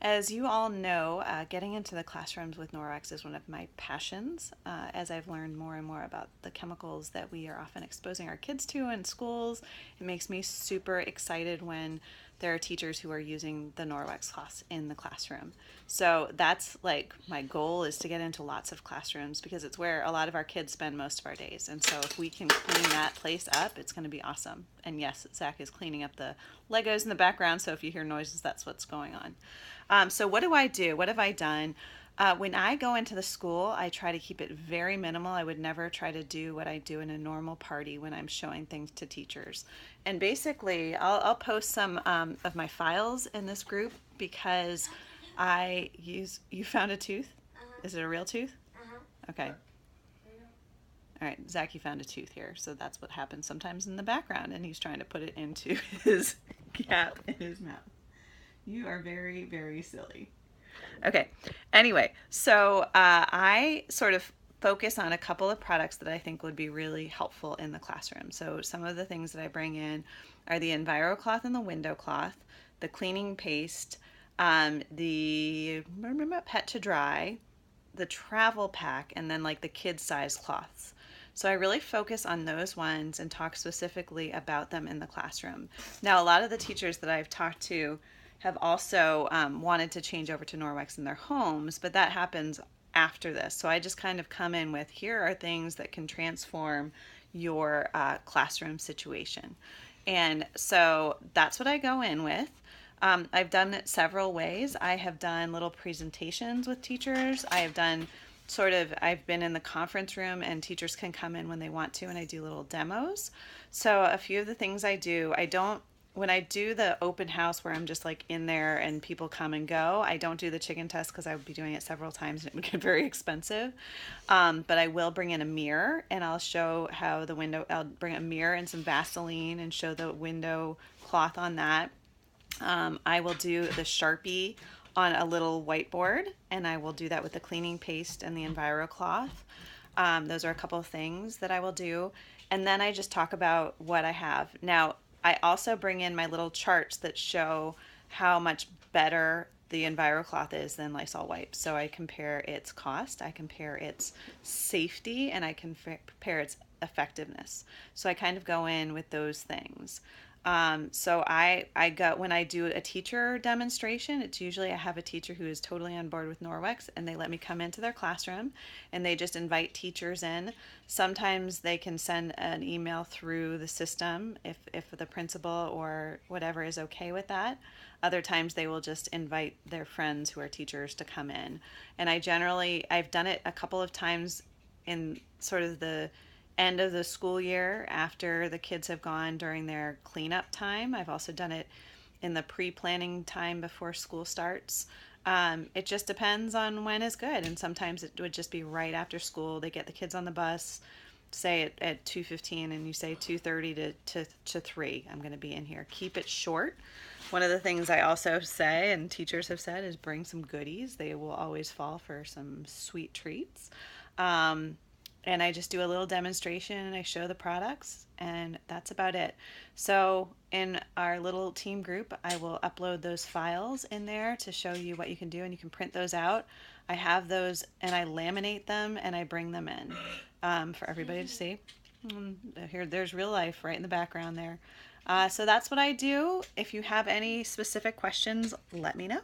As you all know, getting into the classrooms with Norwex is one of my passions, as I've learned more and more about the chemicals that we are often exposing our kids to in schools. It makes me super excited when there are teachers who are using the Norwex cloths in the classroom. So that's like my goal, is to get into lots of classrooms because it's where a lot of our kids spend most of our days. And so if we can clean that place up, it's going to be awesome. And yes, Zach is cleaning up the Legos in the background, so if you hear noises, that's what's going on. So what do I do? What have I done? When I go into the school, I try to keep it very minimal. I would never try to do what I do in a normal party when I'm showing things to teachers. And basically, I'll post some of my files in this group because I use. You found a tooth? Is it a real tooth? Okay. All right, Zach, you found a tooth here, so that's what happens sometimes in the background, and he's trying to put it into his cap in his mouth. You are very, very silly. Okay. Anyway, so I sort of focus on a couple of products that I think would be really helpful in the classroom. So some of the things that I bring in are the EnviroCloth and the window cloth, the cleaning paste, the pet to dry, the travel pack, and then like the kid size cloths. So I really focus on those ones and talk specifically about them in the classroom. Now, a lot of the teachers that I've talked to have also wanted to change over to Norwex in their homes, but that happens after this. So I just kind of come in with, here are things that can transform your classroom situation. And so that's what I go in with. I've done it several ways. I have done little presentations with teachers. I have done I've been in the conference room and teachers can come in when they want to, and I do little demos. So a few of the things I do, when I do the open house where I'm just like in there and people come and go, I don't do the chicken test because I would be doing it several times and it would get very expensive. But I will bring in a mirror and I'll bring a mirror and some Vaseline and show the window cloth on that. I will do the Sharpie on a little whiteboard, and I will do that with the cleaning paste and the EnviroCloth. Those are a couple of things that I will do. And then I just talk about what I have. Now, I also bring in my little charts that show how much better the EnviroCloth is than Lysol wipes. So I compare its cost, I compare its safety, and I compare its effectiveness. So I kind of go in with those things. So I got when I do a teacher demonstration, it's usually I have a teacher who is totally on board with Norwex and they let me come into their classroom and they just invite teachers in. Sometimes they can send an email through the system if the principal or whatever is okay with that. Other times they will just invite their friends who are teachers to come in. And I've done it a couple of times in sort of the end of the school year after the kids have gone during their cleanup time. I've also done it in the pre-planning time before school starts. It just depends on when is good, and sometimes it would just be right after school. They get the kids on the bus, say at 2:15, and you say 2:30 to 3. I'm going to be in here. Keep it short. One of the things I also say, and teachers have said, is bring some goodies. They will always fall for some sweet treats. Um, and I just do a little demonstration and I show the products, and that's about it. So in our little team group, I will upload those files in there to show you what you can do, and you can print those out. I have those and I laminate them and I bring them in for everybody to see. Here, there's real life right in the background there. So that's what I do. If you have any specific questions, let me know.